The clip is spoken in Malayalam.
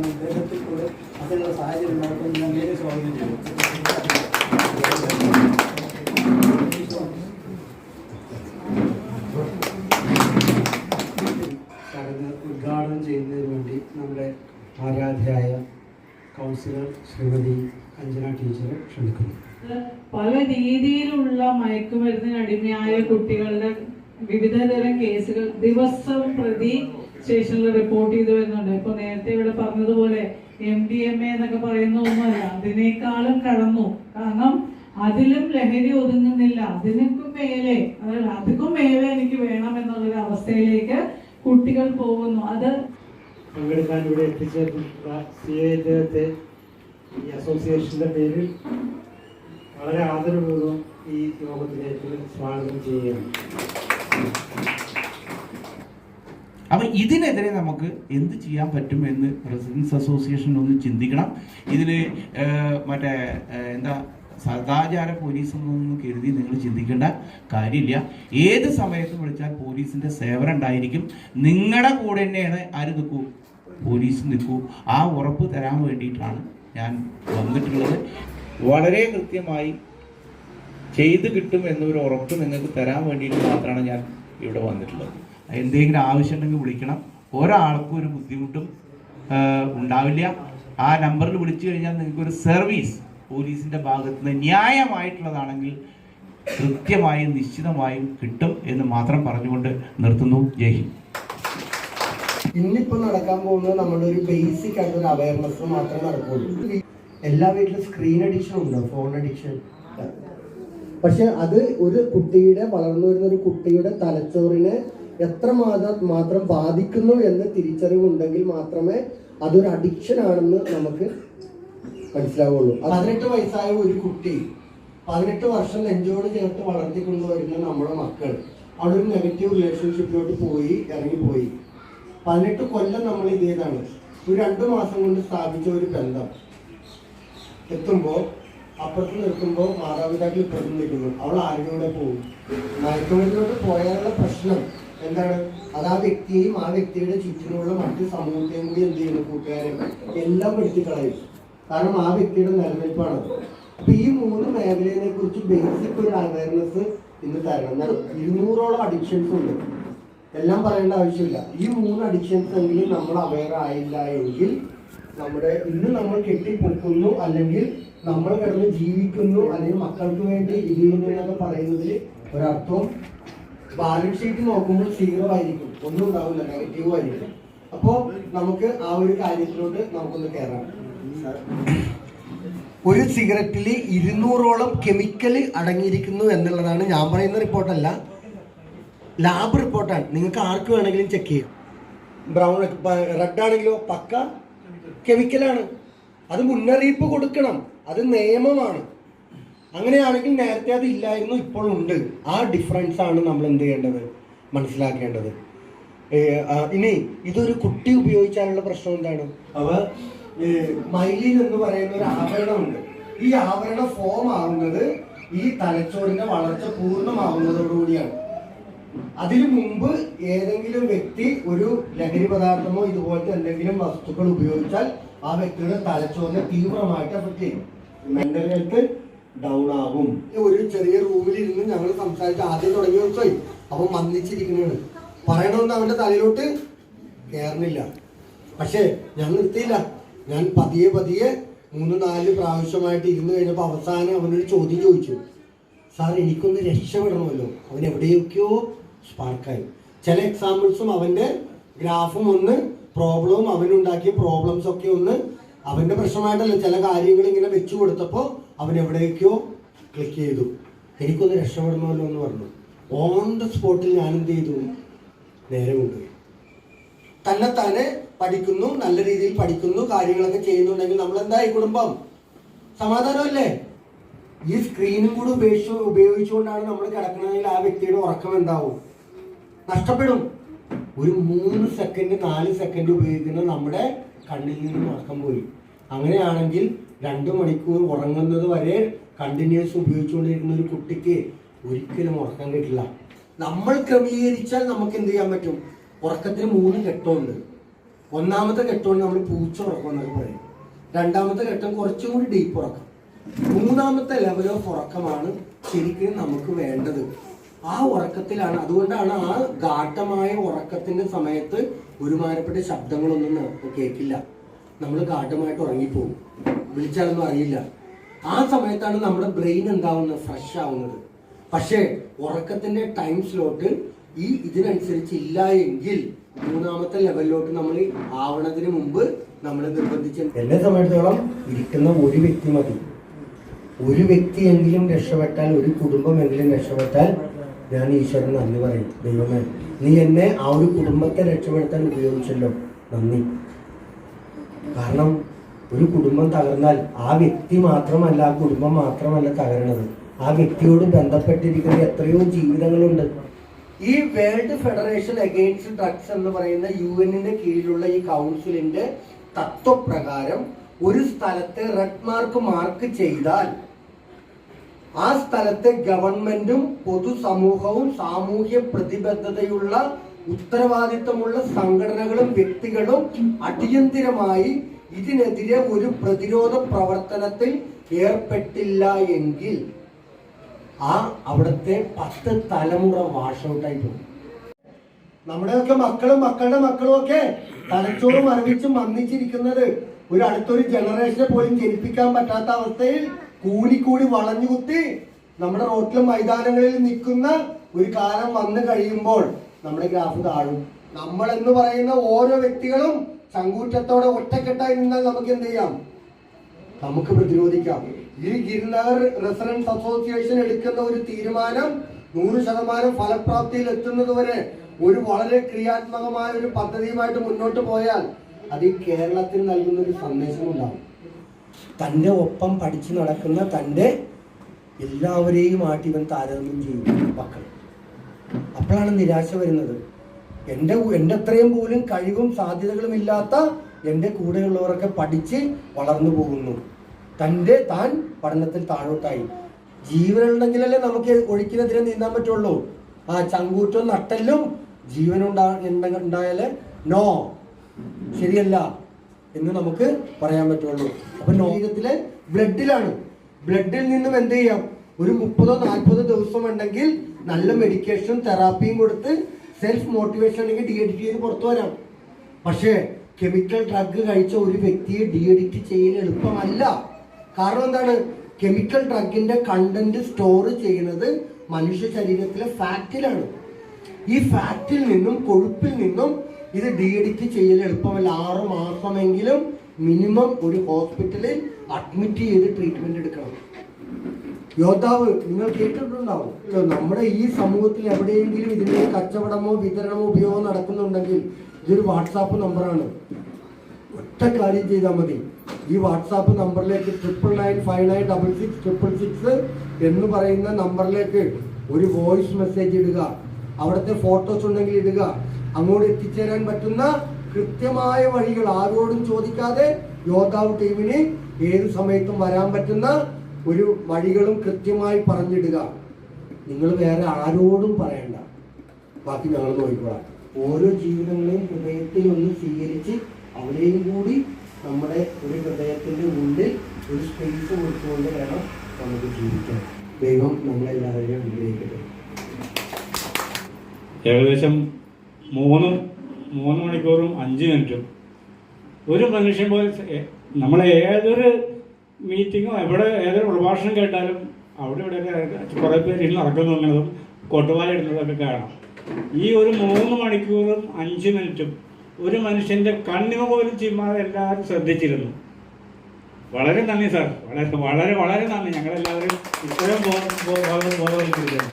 നിർദ്ദേശത്തിൽ കൂടെ അതിനുള്ള സാഹചര്യം ഉണ്ടാകുമ്പോൾ ഞാൻ നേരെ സ്വാഗതം ചെയ്തു. ചടങ്ങ് ഉദ്ഘാടനം ചെയ്യുന്നതിന് വേണ്ടി നമ്മുടെ ആരാധ്യയായ കൗൺസിലർ ശ്രീമതി അഞ്ജന ടീച്ചറെ ക്ഷണിക്കുന്നു. പല രീതിയിലുള്ള മയക്കുമരുന്നിന് അടിമയായ കുട്ടികളുടെ വിവിധ തരം കേസുകൾ ദിവസം പ്രതി സ്റ്റേഷനിൽ റിപ്പോർട്ട് ചെയ്തു വരുന്നുണ്ട്. ഇപ്പൊ നേരത്തെ ഇവിടെ പറഞ്ഞതുപോലെ MDMA എന്നൊക്കെ പറയുന്ന ഒന്നുമല്ല, അതിനേക്കാളും കടന്നു. കാരണം അതിലും ലഹരി ഒതുങ്ങുന്നില്ല, അതിനും മേലെ എനിക്ക് വേണം എന്നുള്ളൊരു അവസ്ഥയിലേക്ക് കുട്ടികൾ പോകുന്നു. അത് പങ്കെടുക്കാൻ ഇവിടെ എത്തിച്ചേർന്നിട്ടുള്ള CA ഈ അസോസിയേഷന്റെ പേരിൽ വളരെ ആദരപൂർവ്വം ഈ യോഗത്തിലേക്ക് സ്വാഗതം ചെയ്യുകയാണ്. അപ്പം ഇതിനെതിരെ നമുക്ക് എന്ത് ചെയ്യാൻ പറ്റും എന്ന് റെസിഡൻസ് അസോസിയേഷൻ ഒന്ന് ചിന്തിക്കണം. ഇതിൽ മറ്റേ സദാചാര പോലീസ് എന്നൊന്നും കരുതി നിങ്ങൾ ചിന്തിക്കേണ്ട കാര്യമില്ല. ഏത് സമയത്ത് വിളിച്ചാൽ പോലീസിൻ്റെ സേവനം ഉണ്ടായിരിക്കും. നിങ്ങളുടെ കൂടെ തന്നെയാണ് ആര് നിൽക്കൂ, പോലീസ് നിൽക്കൂ. ആ ഉറപ്പ് തരാൻ വേണ്ടിയിട്ടാണ് ഞാൻ വന്നിട്ടുള്ളത്. വളരെ കൃത്യമായി ചെയ്ത് കിട്ടും എന്നൊരു ഉറപ്പ് നിങ്ങൾക്ക് തരാൻ വേണ്ടിയിട്ട് മാത്രമാണ് ഞാൻ ഇവിടെ വന്നിട്ടുള്ളത്. എന്തെങ്കിലും ആവശ്യമുണ്ടെങ്കിൽ വിളിക്കണം. ഒരാൾക്കും ഒരു ബുദ്ധിമുട്ടും ഉണ്ടാവില്ല. ആ നമ്പറിൽ വിളിച്ചു കഴിഞ്ഞാൽ നിങ്ങൾക്കൊരു സർവീസ് പോലീസിൻ്റെ ഭാഗത്ത് നിന്ന് ന്യായമായിട്ടുള്ളതാണെങ്കിൽ കൃത്യമായും നിശ്ചിതമായും കിട്ടും എന്ന് മാത്രം പറഞ്ഞുകൊണ്ട് നിർത്തുന്നു. ജയ് ഹിന്ദ്. ഇന്നിപ്പോൾ നടക്കാൻ പോകുന്നത് നമ്മുടെ ഒരു ബേസിക് ആയിട്ടൊരു അവയർനെസ് മാത്രമേ നടക്കുള്ളൂ. എല്ലാ വീട്ടിലും സ്ക്രീൻ അഡിക്ഷൻ ഉണ്ടോ, ഫോൺ അഡിക്ഷൻ. പക്ഷെ അത് ഒരു കുട്ടിയുടെ വളർന്നു വരുന്ന ഒരു കുട്ടിയുടെ തലച്ചോറിനെ മാത്രം ബാധിക്കുന്നു എന്ന് തിരിച്ചറിവുണ്ടെങ്കിൽ മാത്രമേ അതൊരു അഡിക്ഷൻ ആണെന്ന് നമുക്ക് മനസ്സിലാവുള്ളൂ. 18 വയസ്സായ ഒരു കുട്ടി 18 വർഷം നെഞ്ചോട് ചേർത്ത് വളർത്തിക്കൊണ്ടുവരുന്ന നമ്മുടെ മക്കൾ അവിടെ ഒരു നെഗറ്റീവ് റിലേഷൻഷിപ്പിലോട്ട് ഇറങ്ങിപ്പോയി. 18 കൊല്ലം നമ്മൾ ഇതേതാണ്. ഒരു 2 മാസം കൊണ്ട് സ്ഥാപിച്ച ഒരു ബന്ധം എത്തുമ്പോൾ അപ്പുറത്ത് നിൽക്കുമ്പോൾ മാതാപിതാക്കൾ ഇപ്പുറത്ത് നിൽക്കുന്നു. അവൾ ആരുടെ കൂടെ പോകും? മയക്കുമരുന്നിലോട്ട് പോയാലുള്ള പ്രശ്നം എന്താണ്? അത് ആ വ്യക്തിയെയും ആ വ്യക്തിയുടെ ചുറ്റിനുള്ള മറ്റ് സമൂഹത്തെയും കൂടി എന്ത് ചെയ്യുന്നു? കൂട്ടുകാരെ എല്ലാം പെടുത്തി കളയും. കാരണം ആ വ്യക്തിയുടെ നിലനിൽപ്പാണത്. അപ്പൊ ഈ 3 മേഖലയെ കുറിച്ച് ബേസിക് ഒരു അവയർനെസ് ഇന്ന് തരണം. 200ഓളം അഡിക്ഷൻസ് ഉണ്ട്. എല്ലാം പറയേണ്ട ആവശ്യമില്ല. ഈ 3 അഡിക്ഷൻസ് എങ്കിലും നമ്മൾ അവെയർ ആയില്ല എങ്കിൽ ഇന്ന് നമ്മൾ കെട്ടിപ്പൊക്കുന്നു, അല്ലെങ്കിൽ നമ്മൾ കിടന്ന് ജീവിക്കുന്നു, അല്ലെങ്കിൽ മക്കൾക്ക് വേണ്ടി ഇരിക്കുന്നു എന്നൊക്കെ പറയുന്നതിൽ ഒരർത്ഥവും. ബാലൻസ് ഷീറ്റ് നോക്കുമ്പോൾ 0 ആയിരിക്കും, ഒന്നും ഉണ്ടാവില്ല, നെഗറ്റീവ് ആയിരിക്കും. അപ്പോൾ നമുക്ക് ആ ഒരു കാര്യത്തിലോട്ട് നമുക്കൊന്ന് കയറാം. ഒരു സിഗരറ്റിൽ 200ഓളം കെമിക്കല് അടങ്ങിയിരിക്കുന്നു എന്നുള്ളതാണ് ഞാൻ പറയുന്ന റിപ്പോർട്ടല്ല, ലാബ് റിപ്പോർട്ടാണ്. നിങ്ങൾക്ക് ആർക്ക് വേണമെങ്കിലും ചെക്ക് ചെയ്യാം. ബ്രൗൺ റെഡ് ആണെങ്കിലോ പക്ക കെമിക്കലാണ്. അത് മുന്നറിയിപ്പ് കൊടുക്കണം, അത് നിയമമാണ്. അങ്ങനെയാണെങ്കിൽ നേരത്തെ അത് ഇല്ലായിരുന്നു, ഇപ്പോൾ ഉണ്ട്. ആ ഡിഫറൻസ് ആണ് നമ്മൾ എന്ത് ചെയ്യേണ്ടത്, മനസ്സിലാക്കേണ്ടത്. ഇനി ഇതൊരു കുട്ടി ഉപയോഗിച്ചാലുള്ള പ്രശ്നം എന്താണ്? മൈലിൻ എന്ന് പറയുന്ന ഒരു ആവരണമുണ്ട്. ഈ ആവരണം ഫോം ആവുന്നത് ഈ തലച്ചോറിന്റെ വളർച്ച പൂർണ്ണമാവുന്നതോടുകൂടിയാണ്. അതിനു മുമ്പ് ഏതെങ്കിലും വ്യക്തി ഒരു ലഹരി പദാർത്ഥമോ ഇതുപോലത്തെ എന്തെങ്കിലും വസ്തുക്കൾ ഉപയോഗിച്ചാൽ ആ വ്യക്തിയുടെ തലച്ചോറിനെ തീവ്രമായിട്ട് എഫക്ട് ചെയ്യും. മെന്റൽ ഹെൽത്ത് ഡൗൺ ആകും. ഒരു ചെറിയ റൂമിലിരുന്ന് ഞങ്ങൾ സംസാരിച്ച് ആദ്യം തുടങ്ങിയ ദിവസമായി അവൻ വന്നിച്ചിരിക്കുന്നതാണ്. പറയണമെന്ന് അവന്റെ തലയിലോട്ട് കയറുന്നില്ല. പക്ഷെ ഞാൻ നിർത്തിയില്ല. ഞാൻ പതിയെ 3-4 പ്രാവശ്യമായിട്ട് ഇരുന്ന് കഴിഞ്ഞപ്പോൾ അവസാനം അവനൊരു ചോദ്യം ചോദിച്ചു. സാർ, എനിക്കൊന്ന് രക്ഷപ്പെടണമല്ലോ. അവൻ എവിടെയൊക്കെയോ സ്പാർക്കായി. ചില എക്സാമ്പിൾസും അവൻ്റെ ഗ്രാഫും ഒന്ന് പ്രോബ്ലവും അവനുണ്ടാക്കിയ പ്രോബ്ലംസ് ഒക്കെ ഒന്ന് അവൻ്റെ പ്രശ്നമായിട്ടല്ല, ചില കാര്യങ്ങൾ ഇങ്ങനെ വെച്ചു കൊടുത്തപ്പോൾ അവൻ എവിടെയൊക്കെയോ ക്ലിക്ക് ചെയ്തു. എനിക്കൊന്ന് രക്ഷപ്പെടണമല്ലോ എന്ന് പറഞ്ഞു. ഓൺ ദ സ്പോട്ടിൽ ഞാൻ എന്ത് ചെയ്തു? നേരെ കൊണ്ടുപോയി. തന്നെ പഠിക്കുന്നു, നല്ല രീതിയിൽ പഠിക്കുന്നു, കാര്യങ്ങളൊക്കെ ചെയ്യുന്നുണ്ടെങ്കിൽ നമ്മളെന്തായി? കുടുംബം സമാധാനമല്ലേ? ഈ സ്ക്രീനും കൂടി ഉപയോഗിച്ചുകൊണ്ടാണ് നമ്മൾ കിടക്കണമെങ്കിൽ ആ വ്യക്തിയുടെ ഉറക്കം എന്താവും? നഷ്ടപ്പെടും. ഒരു 3 സെക്കൻഡ് 4 സെക്കൻഡ് ഉപയോഗിക്കുന്ന നമ്മുടെ കണ്ണിൽ നിന്നും ഉറക്കം പോയി. അങ്ങനെയാണെങ്കിൽ 2 മണിക്കൂർ ഉറങ്ങുന്നത് വരെ കണ്ടിന്യൂസ് ഉപയോഗിച്ചുകൊണ്ടിരിക്കുന്ന ഒരു കുട്ടിക്ക് ഒരിക്കലും ഉറക്കം കിട്ടില്ല. നമ്മൾ ക്രമീകരിച്ചാൽ നമുക്ക് എന്ത് ചെയ്യാൻ പറ്റും? ഉറക്കത്തിന് 3 ഘട്ടമുണ്ട്. ഒന്നാമത്തെ ഘട്ടമാണ് നമ്മൾ പൂച്ച ഉറക്കം എന്നൊക്കെ പറയും. രണ്ടാമത്തെ ഘട്ടം കുറച്ചും കൂടി ഡീപ്പ് ഉറക്കം. മൂന്നാമത്തെ ലെവൽ ഓഫ് ഉറക്കമാണ് ശരിക്കും നമുക്ക് വേണ്ടത്. ആ ഉറക്കത്തിലാണ്, അതുകൊണ്ടാണ് ആ ഗാഠമായ ഉറക്കത്തിന്റെ സമയത്ത് ഒരുമാനപ്പെട്ട ശബ്ദങ്ങളൊന്നും നമുക്ക് കേൾക്കില്ല. നമ്മൾ ഗാഠമായിട്ട് ഉറങ്ങിപ്പോകും, വിളിച്ചാലൊന്നും അറിയില്ല. ആ സമയത്താണ് നമ്മുടെ ബ്രെയിൻ എന്താവുന്നത്, ഫ്രഷ് ആവുന്നത്. പക്ഷേ ഉറക്കത്തിന്റെ ടൈം സ്ലോട്ട് ഇതിനനുസരിച്ച് ഇല്ല എങ്കിൽ മൂന്നാമത്തെ ലെവലിലോട്ട് നമ്മൾ ആവണതിന് മുമ്പ് നമ്മൾ നിർബന്ധിച്ച്, എന്നെ സംബന്ധിച്ചിടത്തോളം ഇരിക്കുന്ന ഒരു വ്യക്തി മതി. ഒരു വ്യക്തിയെങ്കിലും രക്ഷപ്പെട്ടാൽ, ഒരു കുടുംബമെങ്കിലും രക്ഷപ്പെട്ടാൽ ഞാൻ ഈശ്വരൻ നന്ദി പറയും. ദൈവമേ, നീ എന്നെ ആ ഒരു കുടുംബത്തെ രക്ഷപ്പെടുത്താൻ ഉപയോഗിച്ചല്ലോ, നന്ദി. കാരണം ഒരു കുടുംബം തകർന്നാൽ ആ വ്യക്തി മാത്രമല്ല, ആ കുടുംബം മാത്രമല്ല തകരണത്, ആ വ്യക്തിയോട് ബന്ധപ്പെട്ടിരിക്കുന്ന എത്രയോ ജീവിതങ്ങളുണ്ട്. ഈ വേൾഡ് ഫെഡറേഷൻ അഗെയിൻസ്റ്റ് ഡ്രഗ്സ് എന്ന് പറയുന്ന UN-ന്റെ കീഴിലുള്ള ഈ കൗൺസിലിന്റെ തത്വപ്രകാരം ഒരു സ്ഥലത്തെ റെഡ് മാർക്ക് ചെയ്താൽ ആ സ്ഥലത്തെ ഗവൺമെന്റും പൊതുസമൂഹവും സാമൂഹ്യ പ്രതിബദ്ധതയുള്ള ഉത്തരവാദിത്തമുള്ള സംഘടനകളും വ്യക്തികളും അടിയന്തിരമായി ഇതിനെതിരെ ഒരു പ്രതിരോധ പ്രവർത്തനത്തിൽ ഏർപ്പെട്ടില്ല എങ്കിൽ അവിടുത്തെ 10 തലമുറ വാഷ് ഔട്ടായി പോകും. നമ്മുടെയൊക്കെ മക്കളും ഒക്കെ തലച്ചോറ് മരവിച്ചും വന്നിച്ചിരിക്കുന്നത് ഒരു അടുത്തൊരു ജനറേഷനെ പോലും ജനിപ്പിക്കാൻ പറ്റാത്ത അവസ്ഥയിൽ കൂലിക്കൂടി വളഞ്ഞുകുത്തി നമ്മുടെ റോട്ടിലും മൈതാനങ്ങളിൽ നിൽക്കുന്ന ഒരു കാലം വന്നു കഴിയുമ്പോൾ നമ്മുടെ ഗ്രാഫ് താഴും. നമ്മൾ എന്ന് പറയുന്ന ഓരോ വ്യക്തികളും ചങ്കൂറ്റത്തോടെ ഒറ്റക്കെട്ടായി നിന്നാൽ നമുക്ക് എന്ത് ചെയ്യാം, നമുക്ക് പ്രതിരോധിക്കാം. ഈ ഗിരിനഗർ റെസിഡൻസ് അസോസിയേഷൻ എടുക്കുന്ന ഒരു തീരുമാനം 100% ഫലപ്രാപ്തിയിൽ എത്തുന്നത് വരെ ഒരു വളരെ ക്രിയാത്മകമായ ഒരു പദ്ധതിയുമായിട്ട് മുന്നോട്ട് പോയാൽ അത് ഈ കേരളത്തിൽ നൽകുന്ന ഒരു സന്ദേശമുണ്ടാവും. തൻ്റെ ഒപ്പം പഠിച്ചു നടക്കുന്ന തൻ്റെ എല്ലാവരെയുമായിട്ട് ഇവൻ താരതമ്യം ചെയ്യും മക്കൾ. അപ്പോഴാണ് നിരാശ വരുന്നത്. എൻ്റെ അത്രയും പോലും കഴിവും സാധ്യതകളും ഇല്ലാത്ത എൻ്റെ കൂടെയുള്ളവരൊക്കെ പഠിച്ച് വളർന്നു പോകുന്നു. താൻ പഠനത്തിൽ താഴോട്ടായി. ജീവനുണ്ടെങ്കിലല്ലേ നമുക്ക് ഒഴുക്കിനെതിരെ നീന്താൻ പറ്റുള്ളൂ. ആ ചങ്കൂറ്റും നട്ടലും ജീവനുണ്ടായാലേ നോ, ശരിയല്ല എന്ന് നമുക്ക് പറയാൻ പറ്റുള്ളൂ. അപ്പൊ ശരീരത്തിലെ ബ്ലഡിലാണ്. ബ്ലഡിൽ നിന്നും എന്ത് ചെയ്യാം, ഒരു 30-40 ദിവസം ഉണ്ടെങ്കിൽ നല്ല മെഡിക്കേഷനും തെറാപ്പിയും കൊടുത്ത് സെൽഫ് മോട്ടിവേഷൻ ഉണ്ടെങ്കിൽ ഡി-അഡിക്റ്റ് ചെയ്ത് പുറത്തു വരാം. പക്ഷേ കെമിക്കൽ ഡ്രഗ് കഴിച്ച ഒരു വ്യക്തിയെ ഡി-അഡിക്റ്റ് ചെയ്യാൻ എളുപ്പമല്ല. കാരണം എന്താണ്, കെമിക്കൽ ഡ്രഗിന്റെ കണ്ടന്റ് സ്റ്റോർ ചെയ്യുന്നത് മനുഷ്യ ശരീരത്തിലെ ഫാറ്റിലാണ്. ഈ ഫാറ്റിൽ നിന്നും കൊഴുപ്പിൽ നിന്നും ഇത് ഡി-അഡിക്റ്റ് ചെയ്യൽ എളുപ്പമല്ല. 6 മാസമെങ്കിലും മിനിമം ഒരു ഹോസ്പിറ്റലിൽ അഡ്മിറ്റ് ചെയ്ത് ട്രീറ്റ്മെന്റ് എടുക്കണം. യോദ്ധാവ് നിങ്ങൾ കേട്ടിട്ടുണ്ടാവും. നമ്മുടെ ഈ സമൂഹത്തിൽ എവിടെയെങ്കിലും ഇതിന്റെ കച്ചവടമോ വിതരണമോ ഉപയോഗം നടക്കുന്നുണ്ടെങ്കിൽ ഇതൊരു വാട്സാപ്പ് നമ്പറാണ്. ഒറ്റ കാര്യം ചെയ്താൽ മതി, ഈ വാട്സാപ്പ് നമ്പറിലേക്ക് 9995966666 എന്ന് പറയുന്ന നമ്പറിലേക്ക് ഒരു വോയിസ് മെസ്സേജ് ഇടുക. അവിടുത്തെ ഫോട്ടോസ് ഉണ്ടെങ്കിൽ ഇടുക. അങ്ങോട്ട് എത്തിച്ചേരാൻ പറ്റുന്ന കൃത്യമായ വഴികൾ ആരോടും ചോദിക്കാതെ യോദ്ധാവ് ടീമിന് ഏത് സമയത്തും വരാൻ പറ്റുന്ന ഒരു വഴികളും കൃത്യമായി പറഞ്ഞിടുക. നിങ്ങൾ വേറെ ആരോടും പറയണ്ട, ബാക്കി ഞങ്ങൾ നോക്കിക്കോളാം. ഓരോ ജീവിതങ്ങളെയും ഹൃദയത്തിൽ ഒന്ന് സ്വീകരിച്ച് അവരെയും കൂടി നമ്മുടെ ഒരു ഹൃദയത്തിൻ്റെ ഉള്ളിൽ ഒരു സ്പേസ് കൊടുത്തുകൊണ്ട് വേണം നമുക്ക് ജീവിക്കാൻ. ദൈവം നമ്മളെല്ലാവരെയും അനുഗ്രഹിക്കട്ടെ. ഏകദേശം 3 മണിക്കൂറും 5 മിനിറ്റും ഒരു മനുഷ്യൻ പോലെ നമ്മളെ ഏതൊരു മീറ്റിങ്ങോ ഏതൊരു പ്രഭാഷണം കേട്ടാലും അവിടെ ഇവിടെ കുറേ പേര് ഇന്ന് നടക്കുന്നതും കൊട്ടുവായ ഇടുന്നതൊക്കെ കാണാം. ഈ ഒരു 3 മണിക്കൂറും 5 മിനിറ്റും ഒരു മനുഷ്യൻ്റെ കണ്ണിമ പോലും ചിമ്മാതെ എല്ലാവരും ശ്രദ്ധിച്ചിരുന്നു. വളരെ നന്ദി സാർ, വളരെ വളരെ വളരെ നന്ദി. ഞങ്ങളെല്ലാവരും ഇത്രയും ബോധവൽക്കരിക്കുന്നു.